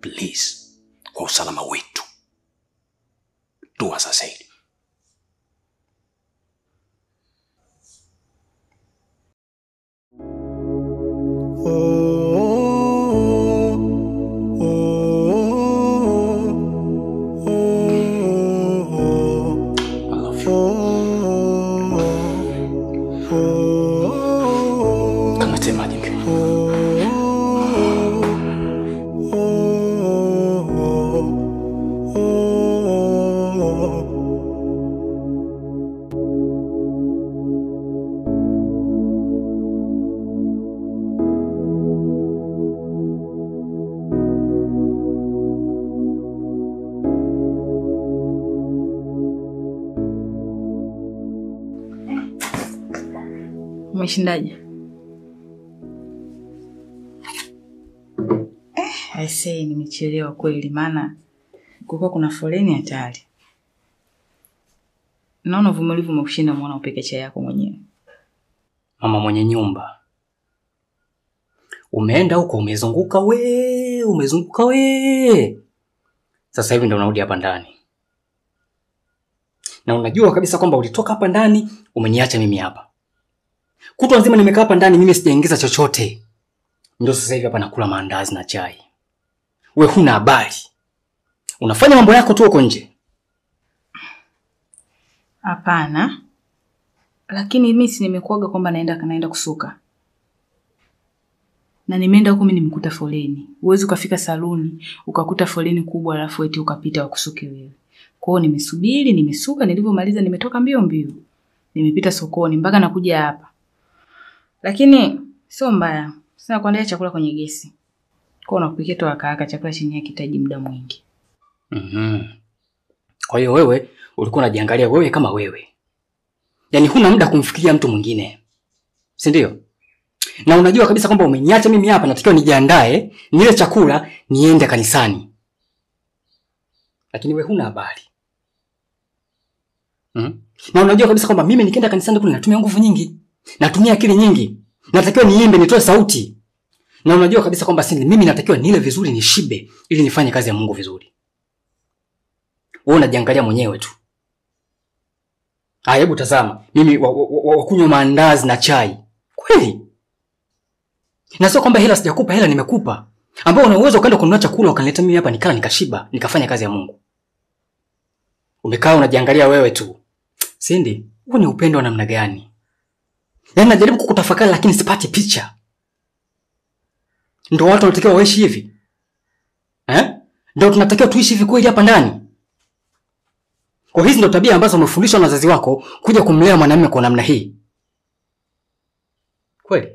Please, kwa usalama wetu. Do as I said. Umeshindaje? I say nimechelewa kweli maana kulikuwa kuna foleni hatari. Naona uvumilivu umekushinda mwana upeke chai yako mwenyewe. Mama mwenye nyumba. Umeenda huko umezunguka we. Sasa hivi ndio unarudi hapa ndani. Na unajua kabisa kwamba ulitoka hapa ndani umeniacha mimi hapa. Kutwa nzima nimekaa hapa ndani mimi sijaingiza chochote. Ndio sasa hivi hapa nakula maandazi na chai. Wewe huna habari. Unafanya mambo yako tu huko nje. Hapana. Lakini mimi si nimekuaga kwamba naenda kusuka. Na nimeenda huko mimi nimekuta foleni. Uwezi ukafika saluni ukakuta foleni kubwa alafu eti ukapita wakusuke wewe. Kwa hiyo nimesubiri, nimesuka, nilipomaliza nimetoka mbio. Nimepita sokoni mpaka nakuja hapa. Lakini sio mbaya. Sina kuandaa chakula kwenye gesi. Kwa hiyo nakupikia tu haraka chakula chenye kitaji muda mwingi. Kwa hiyo wewe ulikuwa unajiangalia wewe kama wewe. Yaani huna muda kumfikiria mtu mwingine. Si ndio? Na unajua kabisa kwamba umeniacha mimi hapa natakiwa nijiandae, nile chakula, niende kanisani. Lakini wewe huna habari. Na unajua kabisa kwamba mimi nikienda kanisani kule natumia nguvu nyingi. Natumia akili nyingi. Natakiwa niimbe, nitoe sauti. Na unajua kabisa kwamba mimi natakiwa nile vizuri, nishibe ili nifanye kazi ya Mungu vizuri. Wewe unajiangalia mwenyewe tu. Hebu tazama, mimi wakunywa maandazi na chai. Kweli? Na sio kwamba hela sijakupa, hela nimekupa. Ambao una uwezo ukaenda kununua chakula ukanileta mimi hapa nikala nikashiba, nikafanya kazi ya Mungu. Umekaa unajiangalia wewe tu. Cindy, huu ni upendo wa namna gani? Yaani najaribu kukutafakari lakini sipati picha. Ndio watu wanatakiwa waishi hivi? Ndio tunatakiwa tuishi hivi kweli hapa ndani? Kwa hizi ndio tabia ambazo umefundishwa na wazazi wako kuja kumlea mwanamume kwa namna hii. Kweli?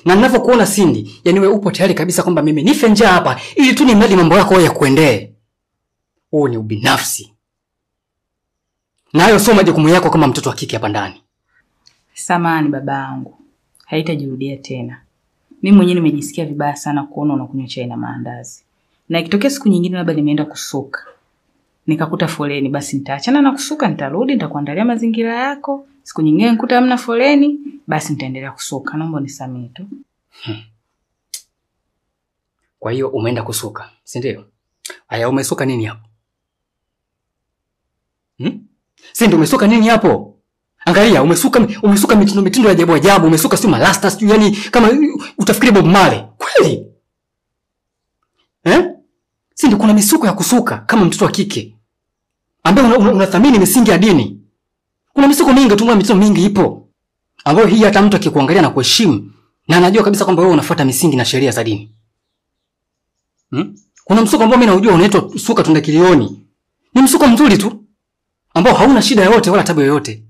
Na ninavyokuona Cindy, yani wewe upo tayari kabisa kwamba mimi nife njaa hapa ili tu nimradi mambo yako ya kuendee. Huo ni ubinafsi. Na hayo sio majukumu yako kama mtoto wa kike hapa ndani. Samahani babangu. Haitajirudia tena. Mimi mwenyewe nimejisikia vibaya sana kuona unakunywa chai na maandazi. Na ikitokea siku nyingine labda nimeenda kusuka, nikakuta foleni, basi nitaachana na kusuka, nitarudi nitakuandalia mazingira yako. Siku nyingine nikuta hamna foleni, basi nitaendelea kusuka. Naomba unisamehe tu. Kwa hiyo umeenda kusuka, si ndio? Haya, umesuka nini hapo? Si ndio umesuka nini hapo? Angalia, umesuka mitindo ya ajabu, umesuka si malasta, sio yani kama utafikiri Bob Marley. Kweli? Si ndio kuna misuko ya kusuka kama mtoto wa kike ambaye unathamini misingi ya dini. Kuna misuko mingi, tungua mitindo mingi ipo. Ambayo hii hata mtu akikuangalia na kuheshimu na anajua kabisa kwamba wewe unafuata misingi na sheria za dini. Kuna msuko ambao mimi naujua unaitwa suka tundakilioni. Ni msuko mzuri tu ambao hauna shida yoyote wala tabu yoyote.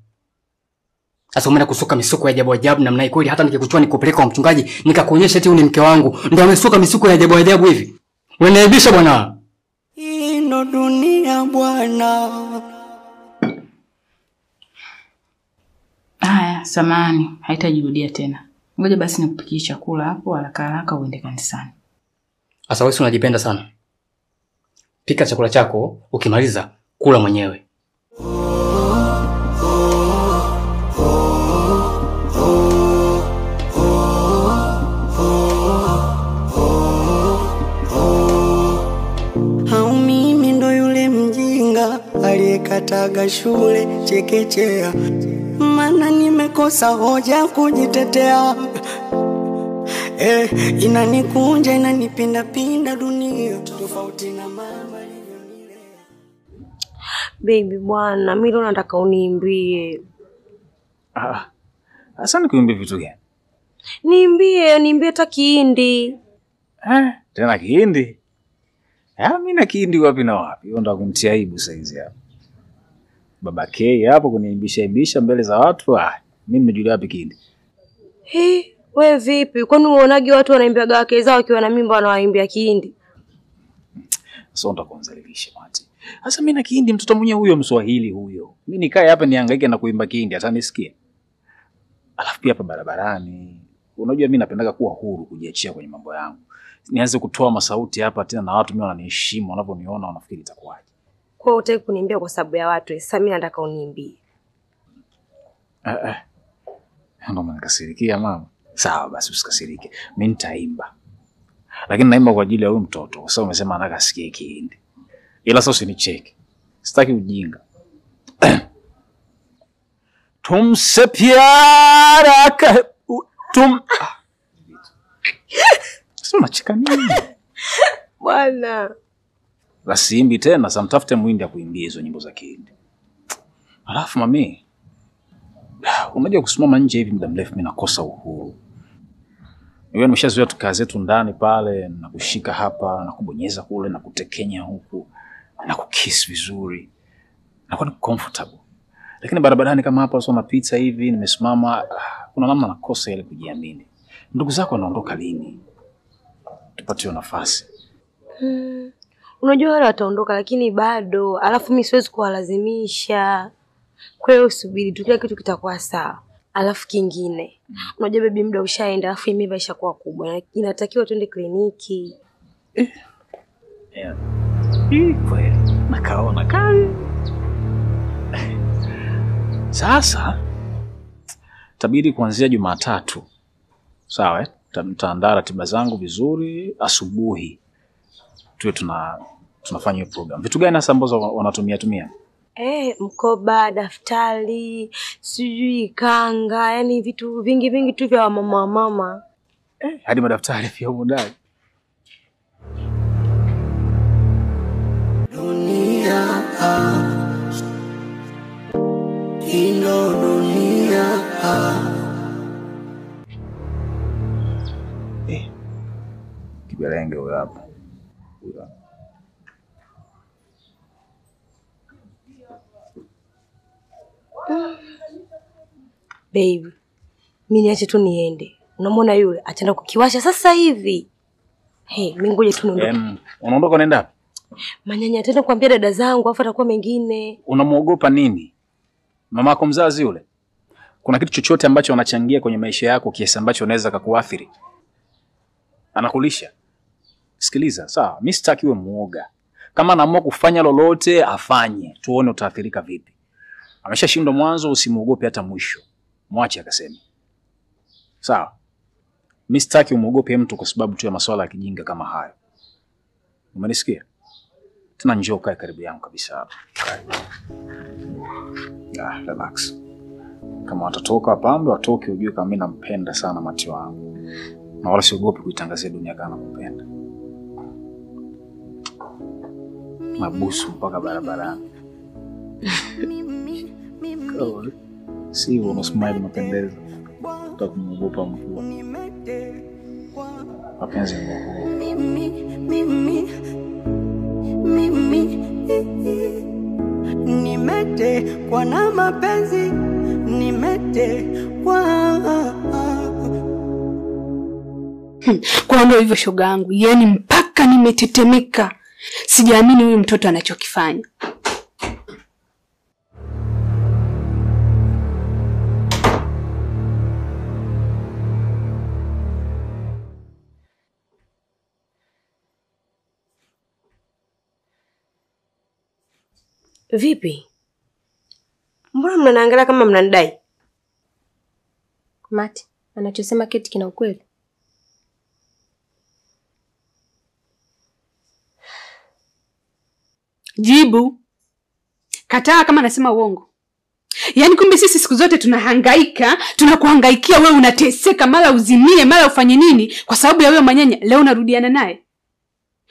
Sasa umeenda kusuka misuko ya ajabu namna hii kweli hata nikikuchua nikupeleka kwa mchungaji nikakuonyesha eti ni mke wangu ndio amesuka misuko ya ajabu hivi. Unaibisha bwana. Ino dunia bwana. Haya, samahani, haitajirudia tena. Ngoja basi nikupikie chakula hapo haraka uende kanisani. Sasa wewe unajipenda sana. Pika chakula chako, ukimaliza kula mwenyewe. nilikataga shule chekechea, maana nimekosa hoja kujitetea. Inanikunja inanipinda pinda dunia, tofauti na mama alivyonilea. Baby bwana, mimi leo nataka uniimbie. Sasa nikuimbie vitu gani? Niimbie hata Kihindi. Tena Kihindi? Mimi na Kihindi wapi na wapi? Wewe ndo kumtia aibu saizi hapa. Baba K hapo kuniimbisha mbele za watu. Mimi nimejulia wapi Kihindi? Wewe vipi? Kwani unaonaje watu wanaimbia wake zao wakiwa na mimba wanawaimbia Kihindi? Sasa utakonzalisha mati. Sasa mimi na Kihindi mtoto mwenye huyo Mswahili huyo. Mimi nikae hapa nihangaike na kuimba Kihindi hata nisikie. Alafu pia hapa barabarani. Unajua mimi napendaga kuwa huru kujiachia kwenye mambo yangu. Nianze kutoa masauti hapa tena na watu mimi wananiheshimu, wanaponiona wanafikiri itakuwaje. Kwa hiyo utaki kuniimbia kwa sababu ya watu. Sasa mimi nataka uniimbie. Ndio mnanikasirikia mama. Sawa basi usikasirike. Mimi nitaimba. Lakini naimba kwa ajili ya huyu mtoto. Sasa umesema anataka asikie Kihindi. Ila sasa usinicheke. Sitaki ujinga. Tumse pyara ka Sio unacheka nini? Bwana. Basi imbi tena, samtafute muhindi akuimbie hizo nyimbo za Kihindi. Alafu mami, unajua kusimama nje hivi muda mrefu mimi nakosa uhuru. Wewe nimeshazoea tukaa zetu ndani pale na kushika hapa na kubonyeza kule na kutekenya huku na kukiss vizuri. Nakuwa ni comfortable. Lakini barabarani kama hapa sio na pizza hivi nimesimama, kuna namna nakosa ile kujiamini. Ndugu zako wanaondoka lini? Tupatie nafasi. Unajua wale wataondoka lakini bado, alafu mimi siwezi kuwalazimisha. Kwa hiyo subiri tu, kila kitu kitakuwa sawa. Alafu kingine, unajua baby muda ushaenda, alafu mimba ishakuwa kubwa. Inatakiwa tuende kliniki. Kweli. Nakaona kali. Sasa tabidi kuanzia Jumatatu. Sawa Tutaandaa ratiba zangu vizuri asubuhi. Tuwe tunafanya hiyo program. Vitu gani hasa ambazo wanatumia? Mkoba, daftari, sijui kanga, yani vitu vingi tu vya mama. Hadi madaftari pia huko ndani. Dunia ino dunia Kiberenge huyo hapo. Baby, mimi niache tu niende. Unamwona yule ataenda kukiwasha sasa hivi. Mimi ngoja tu niondoke. Unaondoka unaenda wapi? Manyanya ataenda kuambia dada zangu afa atakuwa mengine. Unamuogopa nini? Mamako mzazi yule. Kuna kitu chochote ambacho anachangia kwenye maisha yako kiasi ambacho unaweza kukuathiri? Anakulisha. Sikiliza, sawa, mimi sitaki uwe muoga. Kama anaamua kufanya lolote afanye, tuone utaathirika vipi. Ameshashindwa mwanzo, usimuogope hata mwisho. Mwache akaseme. Sawa. Mimi sitaki umuogope mtu kwa sababu tu ya masuala ya kijinga kama hayo. Umenisikia? Tena njoo kae karibu yangu kabisa hapa. Relax. Kama watatoka wapambe, watoke ujue kama mimi nampenda sana mati wangu. Na wala siogopi kuitangazia dunia kama nampenda. Mabusu mpaka barabarani. Si unasmile unapendeza. Utakumwogopa mtu. Mapenzi ni nimetekwa na mapenzi, nimetekwa. Kwa ndio hivyo shoga yangu, yani mpaka nimetetemeka. Sijaamini huyu mtoto anachokifanya. Vipi? Mbona mnaniangalia kama mnanidai? Mati, anachosema Keti kina ukweli? Jibu. Kataa kama nasema uongo. Yaani kumbe sisi siku zote tunahangaika, tunakuhangaikia wewe, unateseka, mara uzimie, mara ufanye nini kwa sababu ya wewe manyanya. Leo unarudiana naye.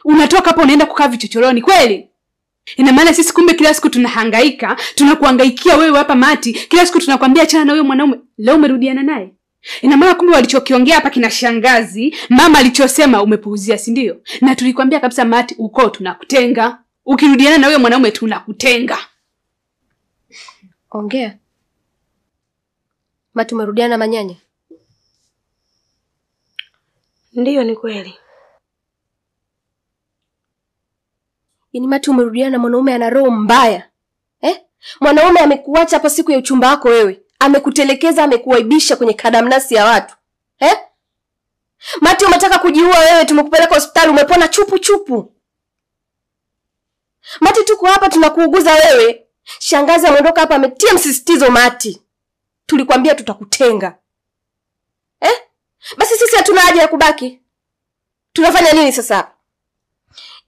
Unatoka hapo unaenda kukaa vichochoroni kweli? Ina maana sisi kumbe kila siku tunahangaika, tunakuhangaikia wewe hapa Mati. Kila siku tunakwambia achana na wewe mwanaume. Leo umerudiana naye. Ina maana kumbe walichokiongea hapa kina shangazi, mama alichosema umepuuzia, si ndio? Na tulikwambia kabisa Mati, uko tunakutenga. Ukirudiana na wewe mwanaume tunakutenga. Ongea. Mati, umerudiana na manyanya? Ndiyo, ni kweli. Yaani Mati, umerudiana na mwanaume ana roho mbaya. Mwanaume amekuacha hapa siku ya uchumba wako wewe. Amekutelekeza, amekuaibisha kwenye kadamnasi ya watu. Mati, umetaka kujiua wewe, tumekupeleka hospitali, umepona chupu chupu. Mati, tuko hapa tunakuuguza wewe. Shangazi ameondoka hapa ametia msisitizo Mati. Tulikwambia tutakutenga. Basi sisi hatuna haja ya kubaki. Tunafanya nini sasa?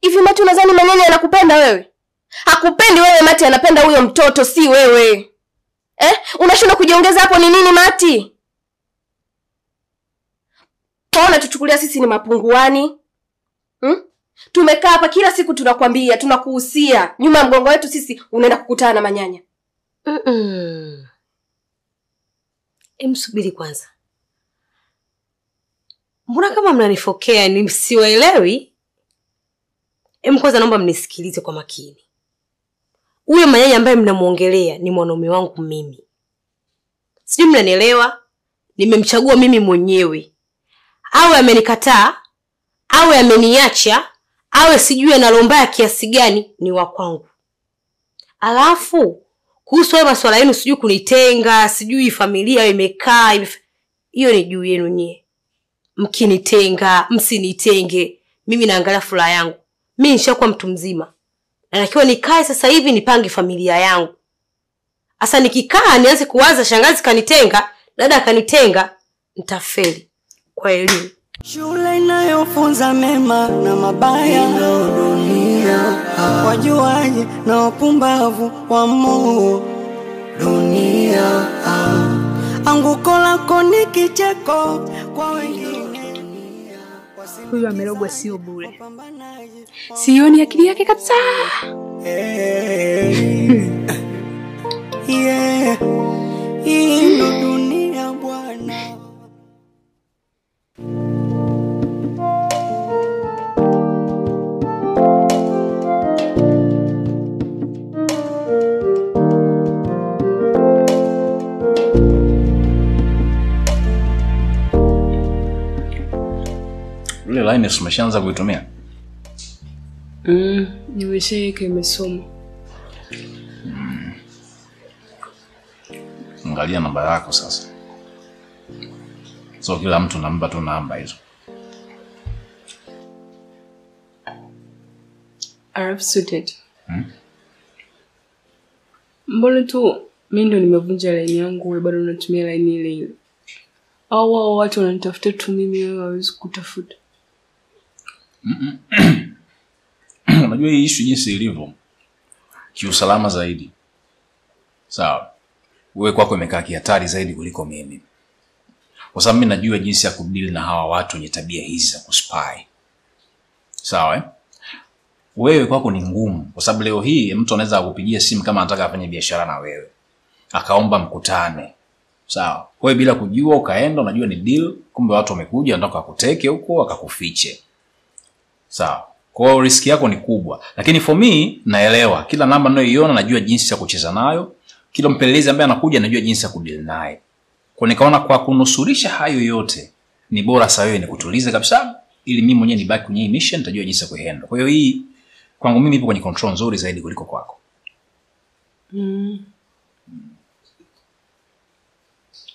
Hivi Mati, unadhani manyanya anakupenda wewe? Hakupendi wewe Mati, anapenda huyo mtoto, si wewe. Unashinda kujiongeza hapo ni nini Mati? Tuona tuchukulia sisi ni mapunguani? Tumekaa hapa kila siku tunakwambia, tunakuhusia. Nyuma ya mgongo wetu sisi unaenda kukutana na manyanya. Msubiri kwanza. Mbona kama mnanifokea ni msiwaelewi? Kwanza naomba mnisikilize kwa makini. Huyo manyanya ambaye mnamuongelea ni mwanaume wangu mimi. Sijui mnanielewa? Nimemchagua mimi mwenyewe. Awe amenikataa, awe ameniacha, awe sijui analombaya kiasi gani, ni wa kwangu. Alafu kuhusu wewe masuala yenu sijui kunitenga, sijui familia imekaa, hiyo ni juu yenu nyie. Mkinitenga, msinitenge, mimi naangalia furaha yangu. Mimi nishakuwa mtu mzima. Na nakiwa nikae sasa hivi nipange familia yangu. Asa nikikaa nianze kuwaza shangazi kanitenga, dada kanitenga, nitafeli. Kwa elimu. Shule inayofunza mema na mabaya, ndo dunia. Wajuaji na wapumbavu wa Mungu, dunia. Anguko lako ni kicheko kwa wengine. Huyu amerogwa sio bure. Sioni akili yake kabisa. Hii ndo dunia bwana. Ile line umeshaanza kuitumia? Nimeshaweka imesoma. Angalia namba yako sasa. So kila mtu nampa tu namba hizo. Arab student. Mbona tu mimi ndo nimevunja line yangu, wewe bado unatumia line ile ile? Au wao watu wananitafuta tu mimi, wewe hawezi kutafuta? Unajua hii issue jinsi ilivyo kiusalama zaidi. Sawa. Wewe kwako imekaa kihatari zaidi kuliko mimi. Kwa sababu mimi najua jinsi ya kudeal na hawa watu wenye tabia hizi za kuspy. Sawa Wewe kwako ni ngumu kwa sababu leo hii mtu anaweza kukupigia simu kama anataka afanye biashara na wewe. Akaomba mkutane. Sawa. Wewe bila kujua ukaenda, unajua ni deal, kumbe watu wamekuja wanataka kukuteke huko akakufiche. Sawa. Kwa hiyo risk yako ni kubwa. Lakini for me naelewa. Kila namba ninayoiona najua jinsi ya kucheza nayo. Kila mpelelezi ambaye anakuja najua jinsi ya kudeal naye. Kwa nikaona kwa kunusurisha hayo yote ni bora sasa wewe nikutulize kabisa ili mimi mwenyewe nibaki kwenye mission, nitajua jinsi ya kuhandle. Kwa hiyo hii kwangu mimi ipo kwenye control nzuri zaidi kuliko kwako.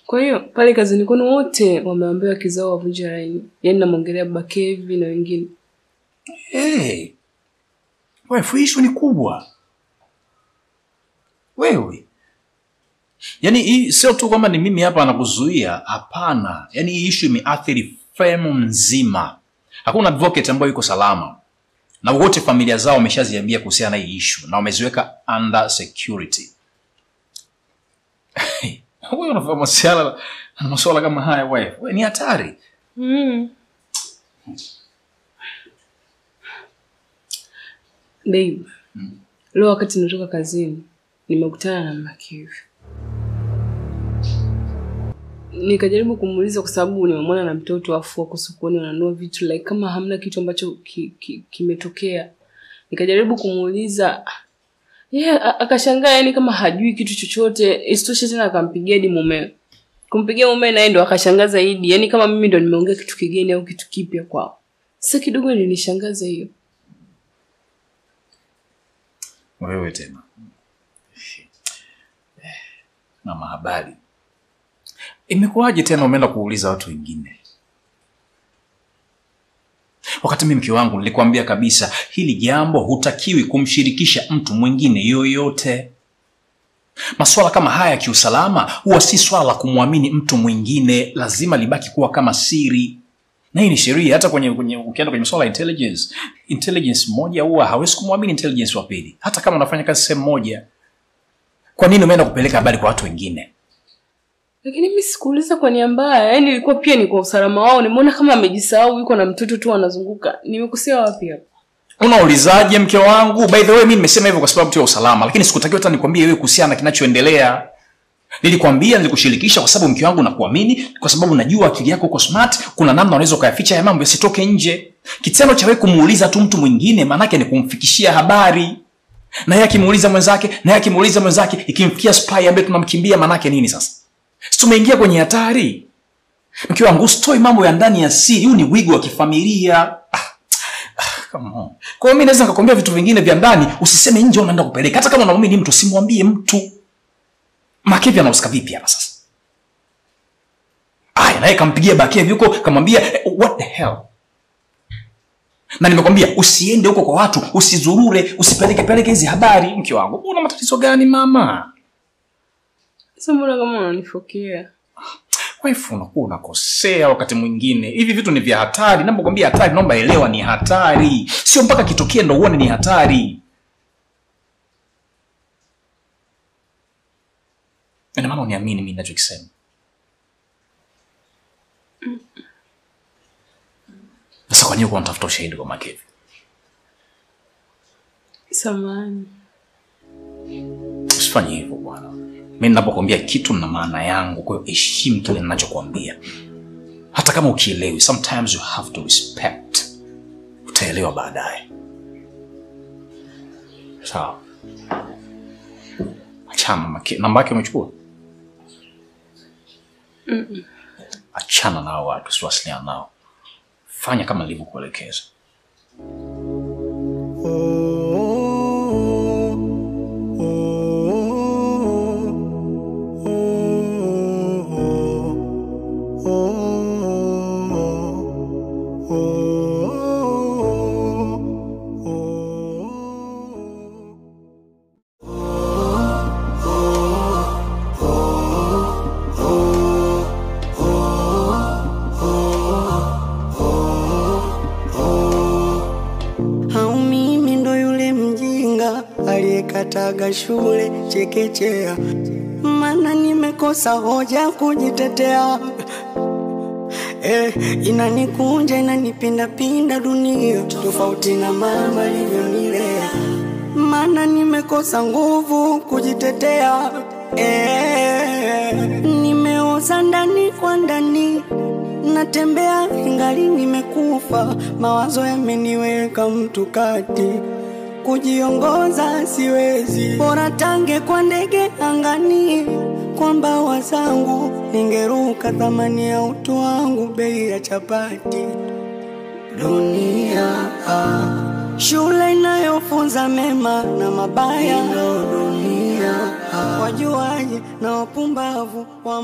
Kwa hiyo pale kazini kuna wote wameambiwa kizao wavunje line. Yaani namongelea Bakevi na wengine. Wewe fuisho ni kubwa. Wewe. Yaani hii sio tu kwamba ni mimi hapa anakuzuia, hapana. Yaani hii issue imeathiri firm nzima. Hakuna advocate ambaye yuko salama. Na wote familia zao wameshaziambia kuhusiana na hii issue na wameziweka under security. Wewe unafahamu masuala kama haya wewe? Wewe ni hatari. Babe. Leo wakati natoka kazini nimekutana na Makivi. Nikajaribu kumuuliza kwa sababu nimemwona na mtoto afu wako sokoni wananunua vitu like kama hamna kitu ambacho kimetokea. Nikajaribu kumuuliza akashangaa yani kama hajui kitu chochote. Isitoshe tena akampigia hadi mume. Kumpigia mume naye ndo akashangaa zaidi. Yani kama mimi ndo nimeongea kitu kigeni au kitu kipya kwao. Sasa kidogo nilishangaza hiyo. Wewe tena. Mama habari. Imekuwaje tena umeenda kuuliza watu wengine? Wakati mimi mke wangu nilikwambia kabisa hili jambo hutakiwi kumshirikisha mtu mwingine yoyote. Masuala kama haya kiusalama huwa si swala la kumwamini mtu mwingine, lazima libaki kuwa kama siri. Na hii ni sheria hata ukienda kwenye masuala ya intelligence moja huwa hawezi kumwamini intelligence wa pili hata kama unafanya kazi sehemu moja. Kwa nini umeenda kupeleka habari kwa watu wengine? Lakini mimi sikuuliza kwa nia mbaya. Yaani ilikuwa pia ni kwa usalama wao. Nimeona kama amejisahau yuko na mtoto tu anazunguka. Nimekosea wapi hapa? Unaulizaje mke wangu? By the way mimi nimesema hivyo kwa sababu tu ya usalama, lakini sikutakiwa hata nikwambie wewe kuhusiana na kinachoendelea. Nilikwambia nilikushirikisha kwa sababu mke wangu nakuamini, kwa sababu najua akili yako uko smart, kuna namna unaweza kuyaficha ya mambo yasitoke nje. Kitendo cha wewe kumuuliza tu mtu mwingine maana yake ni kumfikishia habari. Na yeye akimuuliza mwenzake, ikimfikia spy ambaye tunamkimbia maana yake nini sasa? Tumeingia kwenye hatari. Mke wangu usitoi mambo ya ndani ya siri, huu ni wigo wa kifamilia. Come on. Kwa hiyo mimi naweza nikakwambia vitu vingine vya ndani, usiseme nje unaenda kupeleka. Hata kama unaamini mtu simwambie mtu. Makivi anahusika vipi hapa sasa? Naye kampigia Bakevi huko kamwambia what the hell? Na nimekwambia usiende huko kwa watu, usizurure, usipeleke hizi habari. Mke wangu, una matatizo gani mama? Sasa mbona kama unanifokea? Wife unakuwa unakosea wakati mwingine. Hivi vitu ni vya hatari. Naomba hatari, naomba elewa ni hatari. Sio mpaka kitokee ndo uone ni hatari. Ina maana uniamini mimi ninachokisema. Sasa kwa nini uko unatafuta ushahidi kwa Makevi? Samahani. Usifanye hivyo bwana. Mimi ninapokuambia kitu na maana yangu, kwa hiyo heshimu kile ninachokuambia. Hata kama ukielewi, sometimes you have to respect. Utaelewa baadaye. Sawa. Achana Makevi. Namba yake umechukua? Achana nao watu, usiwasiliane nao. Fanya kama nilivyokuelekeza. Aliyekataga shule chekechea, maana nimekosa hoja kujitetea. Inanikunja inanipinda dunia, tofauti na mama alivyonilea, maana nimekosa nguvu kujitetea. Nimeoza ndani kwa ndani, natembea ingali nimekufa, mawazo yameniweka mtu kati, kujiongoza siwezi, bora tange kwa ndege angani, kwa mbawa zangu ningeruka, thamani ya utu wangu bei ya chapati. Dunia shule inayofunza mema na mabaya, dunia wajuaje na wapumbavu wa